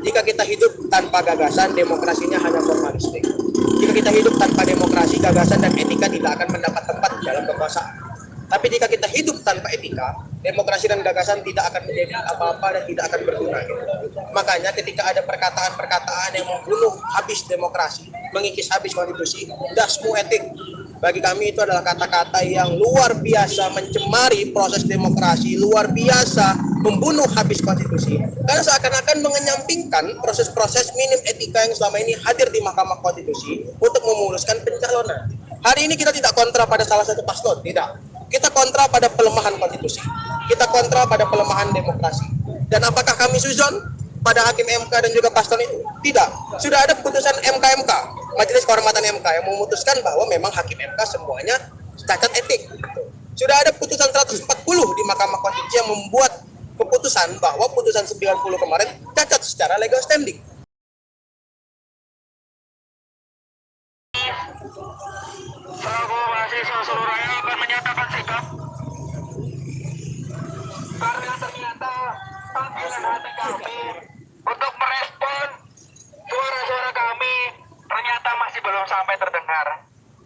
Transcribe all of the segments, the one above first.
Jika kita hidup tanpa gagasan, demokrasinya hanya formalistik. Jika kita hidup tanpa demokrasi, gagasan dan etika tidak akan mendapat tempat dalam kekuasaan. Tapi jika kita hidup tanpa etika, demokrasi dan gagasan tidak akan menjadi apa-apa dan tidak akan berguna. Makanya ketika ada perkataan-perkataan yang membunuh habis demokrasi, mengikis habis konstitusi, dasmu etik. Bagi kami itu adalah kata-kata yang luar biasa mencemari proses demokrasi, luar biasa membunuh habis konstitusi. Karena seakan-akan mengenyampingkan proses-proses minim etika yang selama ini hadir di Mahkamah Konstitusi untuk memuluskan pencalonan. Hari ini kita tidak kontra pada salah satu paslon, tidak. Kita kontra pada pelemahan konstitusi. Kita kontra pada pelemahan demokrasi. Dan apakah kami suzon pada hakim MK dan juga paslon itu? Tidak. Sudah ada putusan MK, Majelis Kehormatan MK yang memutuskan bahwa memang hakim MK semuanya cacat etik. Sudah ada putusan 140 di Mahkamah Konstitusi yang membuat keputusan bahwa putusan 90 kemarin cacat secara legal standing. Selaku mahasiswa Surabaya akan menyatakan sikap karena ternyata panggilan hati kami untuk merespon suara-suara kami ternyata masih belum sampai terdengar.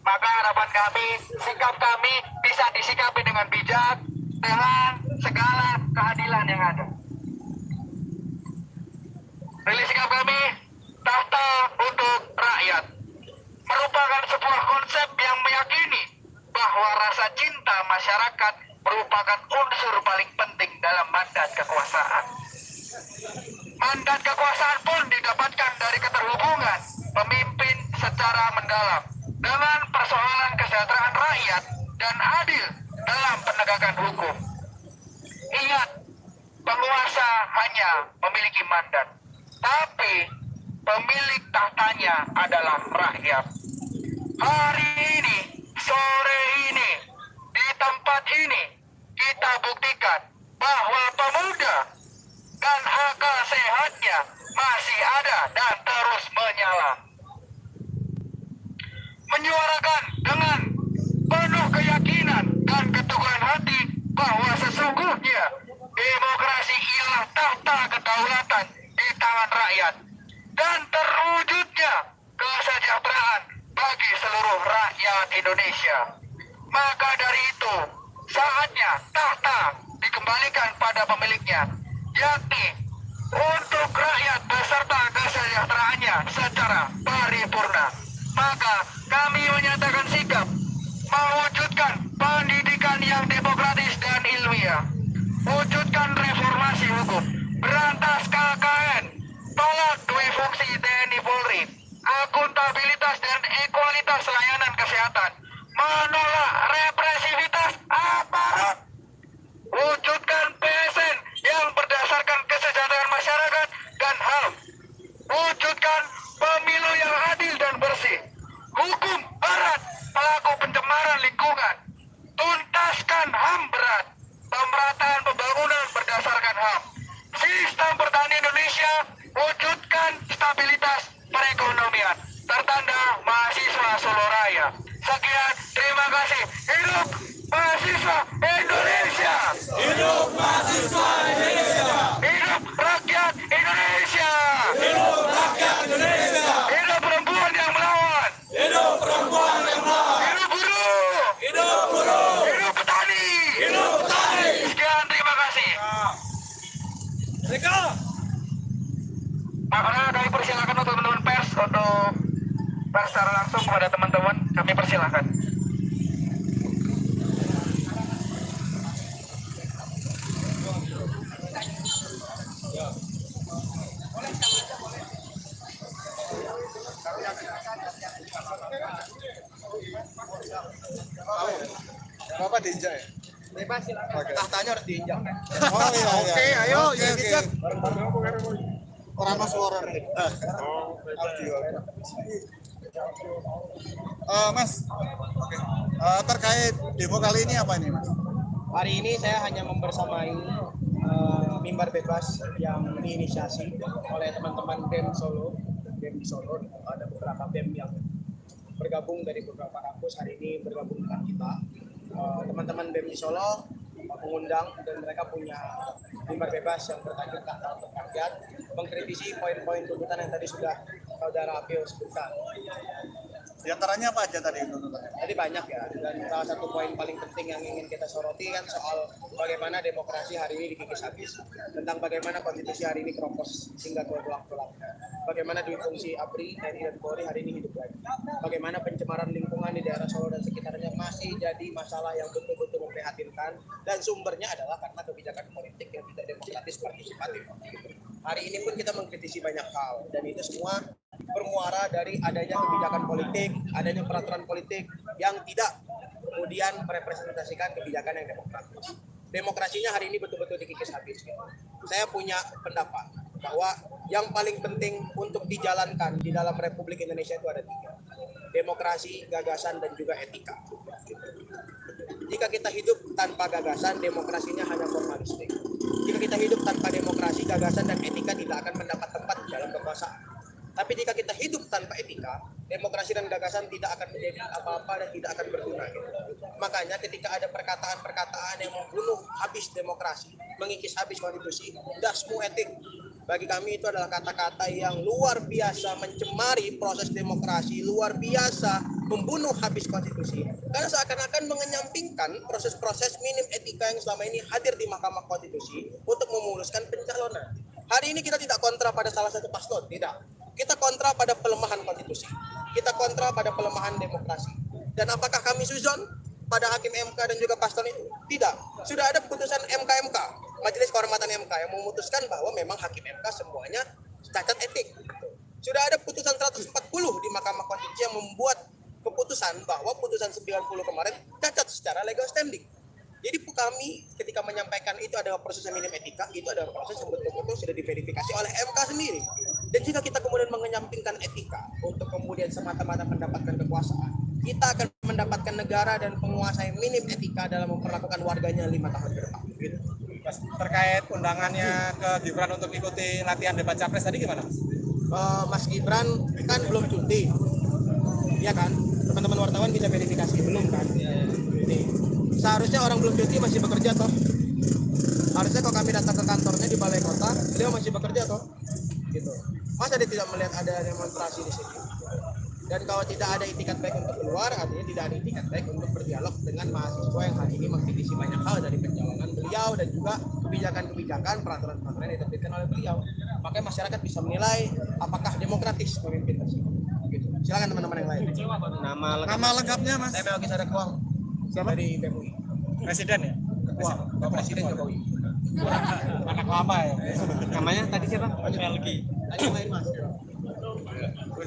Maka harapan kami, sikap kami bisa disikapi dengan bijak dengan segala keadilan yang ada. Rilis sikap kami, tahta untuk rakyat, merupakan sebuah konsep yang meyakini bahwa rasa cinta masyarakat merupakan unsur paling penting dalam mandat kekuasaan. Mandat kekuasaan pun didapatkan dari keterhubungan pemimpin secara mendalam dengan persoalan kesejahteraan rakyat dan adil dalam penegakan hukum. Ingat, penguasa hanya memiliki mandat, tapi pemilik tahtanya adalah rakyat. Hari ini, sore ini, di tempat ini, kita buktikan bahwa pemuda dan akal sehatnya masih ada dan terus menyala. Menyuarakan dengan penuh keyakinan dan keteguhan hati bahwa sesungguhnya demokrasi ialah tahta kedaulatan di tangan rakyat dan terwujudnya kesejahteraan bagi seluruh rakyat Indonesia. Maka dari itu, saatnya tahta dikembalikan pada pemiliknya, yakni untuk rakyat beserta kesejahteraannya secara paripurna. Maka kami menyatakan sikap mewujudkan pendidikan yang demokratis dan ilmiah, wujudkan reformasi hukum, berantas KKN, tolak dui fungsi TNI Polri, akuntabilitas dan ekualitas layanan kesehatan, menolak represivitas aparat, wujudkan PSN yang berdasarkan kesejahteraan masyarakat dan HAM, wujudkan pemilu yang adil dan bersih, hukum berat pelaku pencemaran lingkungan, tuntaskan HAM berat, pemerataan pembangunan berdasarkan HAM, sistem pertanian Indonesia, wujudkan stabilitas perekonomian. Tertanda mahasiswa Surabaya. Sekian, terima kasih. Hidup mahasiswa Indonesia. Hidup mahasiswa Indonesia. Hidup rakyat Indonesia. Hidup rakyat Indonesia. Hidup perempuan yang melawan. Hidup perempuan yang melawan. Hidup buruh. Hidup buruh. Hidup petani. Hidup petani. Sekian, terima kasih. Mereka. Maka kami persilakan untuk teman-teman pers untuk pers secara langsung kepada teman-teman, kami persilakan. Bapak diinjak ya? Bebas silakan. Tahtanya harus diinjak. Oh iya. Oke, ayo, Oke, yuk oke. diinjak. Orang mas suara nih. Mas, oke. Terkait demo kali ini apa ini, Mas? Hari ini saya hanya membersamai mimbar bebas yang diinisiasi oleh teman-teman BEM Solo. BEM Solo ada beberapa BEM yang bergabung dari beberapa kampus hari ini bergabung dengan kita. Teman-teman BEM di Solo mengundang dan mereka punya mimbar bebas yang bertajuk Kata untuk Rakyat, mengkritisi poin-poin tuntutan yang tadi sudah saudara Apio sebutkan. Di antaranya apa aja tadi tuntutannya? Tadi banyak ya, dan salah satu poin paling penting yang ingin kita soroti kan soal bagaimana demokrasi hari ini dikikis habis, tentang bagaimana konstitusi hari ini keropos hingga tulang-tulang, bagaimana duit fungsi ABRI, TNI, dan Polri hari ini hidup lagi, bagaimana pencemaran lingkungan di daerah Solo dan sekitarnya masih jadi masalah yang betul-betul memprihatinkan, dan sumbernya adalah karena kebijakan politik yang tidak demokratis partisipatif. Hari ini pun kita mengkritisi banyak hal, dan itu semua bermuara dari adanya kebijakan politik, adanya peraturan politik yang tidak kemudian merepresentasikan kebijakan yang demokratis. Demokrasinya hari ini betul-betul dikikis habis. Saya punya pendapat bahwa yang paling penting untuk dijalankan di dalam Republik Indonesia itu ada 3. Demokrasi, gagasan, dan juga etika. Jika kita hidup tanpa gagasan, demokrasinya hanya formalistik. Jika kita hidup tanpa demokrasi, gagasan, dan etika tidak akan mendapat tempat dalam kekuasaan. Tapi jika kita hidup tanpa etika, demokrasi dan gagasan tidak akan menjadi apa-apa dan tidak akan berguna. Makanya ketika ada perkataan-perkataan yang membunuh habis demokrasi, mengikis habis konstitusi, dasmu etik, bagi kami itu adalah kata-kata yang luar biasa mencemari proses demokrasi, luar biasa membunuh habis konstitusi. Karena seakan-akan mengenyampingkan proses-proses minim etika yang selama ini hadir di Mahkamah Konstitusi untuk memuluskan pencalonan. Hari ini kita tidak kontra pada salah satu paslon, tidak. Kita kontra pada pelemahan konstitusi. Kita kontra pada pelemahan demokrasi. Dan apakah kami suzon pada hakim MK dan juga paslon itu? Tidak. Sudah ada putusan MK, Majelis Kehormatan MK, yang memutuskan bahwa memang hakim MK semuanya cacat etik. Sudah ada putusan 140 di Mahkamah Konstitusi yang membuat keputusan bahwa putusan 90 kemarin cacat secara legal standing. Jadi kami ketika menyampaikan itu adalah proses yang minim etika, itu adalah proses yang betul-betul sudah diverifikasi oleh MK sendiri. Dan jika kita kemudian mengenyampingkan etika untuk kemudian semata-mata mendapatkan kekuasaan, kita akan mendapatkan negara dan penguasa yang minim etika dalam memperlakukan warganya 5 tahun ke depan. Gitu. Mas, terkait undangannya ke Gibran untuk ikuti latihan debat capres tadi gimana, Mas? Mas Gibran kan belum cuti, ya kan? Teman-teman wartawan bisa verifikasi belum kan? Nih, seharusnya orang belum cuti masih bekerja toh. Harusnya kalau kami datang ke kantornya di Balai Kota, beliau masih bekerja toh. Gitu. Masa dia tidak melihat ada demonstrasi di sini? Dan kalau tidak ada itikat baik untuk keluar, artinya tidak ada itikat baik untuk berdialog dengan mahasiswa yang hari ini mengkritisi banyak hal dari pencalonan beliau dan juga kebijakan-kebijakan, peraturan-peraturan yang diterbitkan oleh beliau. Makanya masyarakat bisa menilai apakah demokratis pemimpin tersebut. Gitu. Silakan teman-teman yang lain. Nama lengkapnya, Mas? Saya Mewaki Sadekuang. Siapa? Dari BEMUI. Presiden ya? Wah, Pak Presiden Jokowi. Anak lama ya? Namanya tadi siapa? Melki. Ayo main Mas.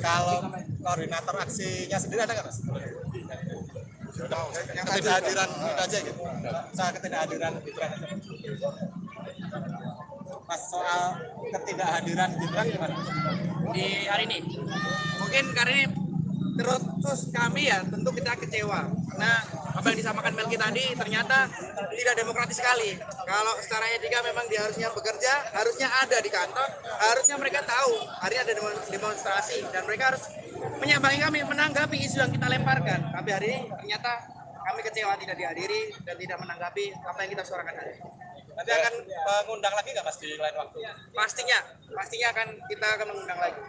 Kalau koordinator aksinya sendiri ada nggak, Mas? Yang ketidakhadiran itu aja gitu. Soal ketidakhadiran Gibran. Mas, soal ketidakhadiran Gibran gimana? Di hari ini mungkin karena ini terus kami ya tentu kita kecewa karena apa yang disampaikan Melki tadi ternyata tidak demokratis sekali. Kalau secara etika memang dia harusnya bekerja, harusnya ada di kantor, harusnya mereka tahu hari ini ada demonstrasi dan mereka harus menyambangi kami, menanggapi isu yang kita lemparkan. Tapi hari ini ternyata kami kecewa tidak dihadiri dan tidak menanggapi apa yang kita suarakan hari ini. Nanti akan mengundang lagi nggak, Mas, di lain waktu? Pastinya kita akan mengundang lagi.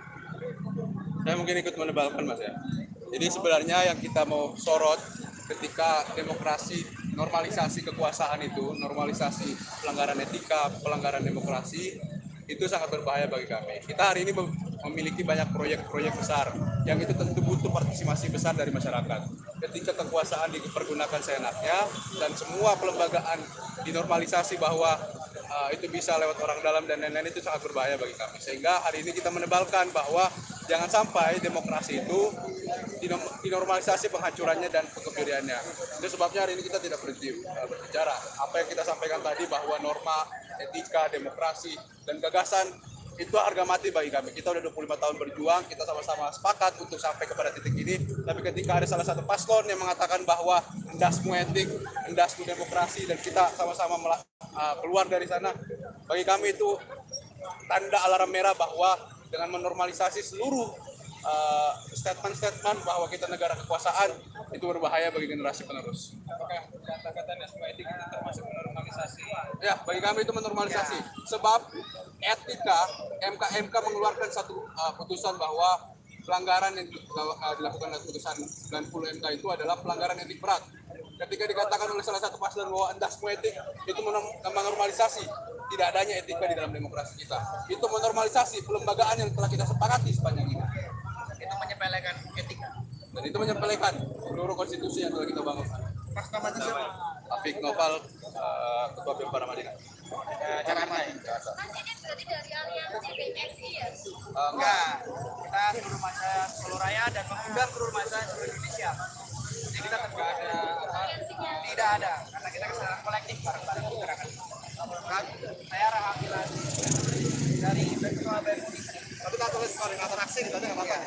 Saya mungkin ikut menebalkan, Mas, ya. Jadi sebenarnya yang kita mau sorot ketika demokrasi, normalisasi kekuasaan itu, normalisasi pelanggaran etika, pelanggaran demokrasi, itu sangat berbahaya bagi kami. Kita hari ini memiliki banyak proyek-proyek besar yang itu tentu butuh partisipasi besar dari masyarakat. Ketika kekuasaan dipergunakan seenaknya dan semua pelembagaan dinormalisasi bahwa itu bisa lewat orang dalam dan lain-lain, itu sangat berbahaya bagi kami. Sehingga hari ini kita menebalkan bahwa jangan sampai demokrasi itu dinormalisasi penghancurannya dan pengembiriannya. Itu sebabnya hari ini kita tidak berhenti berbicara. Apa yang kita sampaikan tadi bahwa norma, etika, demokrasi, dan gagasan itu harga mati bagi kami. Kita udah 25 tahun berjuang, kita sama-sama sepakat untuk sampai kepada titik ini. Tapi ketika ada salah satu paslon yang mengatakan bahwa endasmu etik, endasmu demokrasi, dan kita sama-sama keluar dari sana, bagi kami itu tanda alarm merah bahwa dengan menormalisasi seluruh statement-statement bahwa kita negara kekuasaan, itu berbahaya bagi generasi penerus. Apakah kata-katanya semua etik itu termasuk normalisasi? Ya, bagi kami itu menormalisasi. Sebab etika, MK mengeluarkan satu putusan bahwa pelanggaran yang dilakukan oleh putusan 90 MK itu adalah pelanggaran etik berat. Ketika dikatakan oleh salah satu paslon bahwa endah semua etik, itu menormalisasi tidak adanya etika di dalam demokrasi kita. Itu menormalisasi pelembagaan yang telah kita sepakati sepanjang ini. Itu menyepelekan etika. Dan itu menyepelekan seluruh konstitusi yang telah kita bangun. Mas namanya siapa? Afik Noval, Ketua BEM Paramadina. Cara main. Mas ini berarti dari aliansi PSI ya? Enggak. Kita seluruh masa seluruh raya dan mengundang seluruh masa seluruh Indonesia. Jadi kita tidak ada tidak ada karena kita kesadaran kolektif bareng-bareng gerakan. Saya Rahmat dari Ketua BEM. Tapi tak tulis koordinator aksi gitu, ada nggak apa-apa?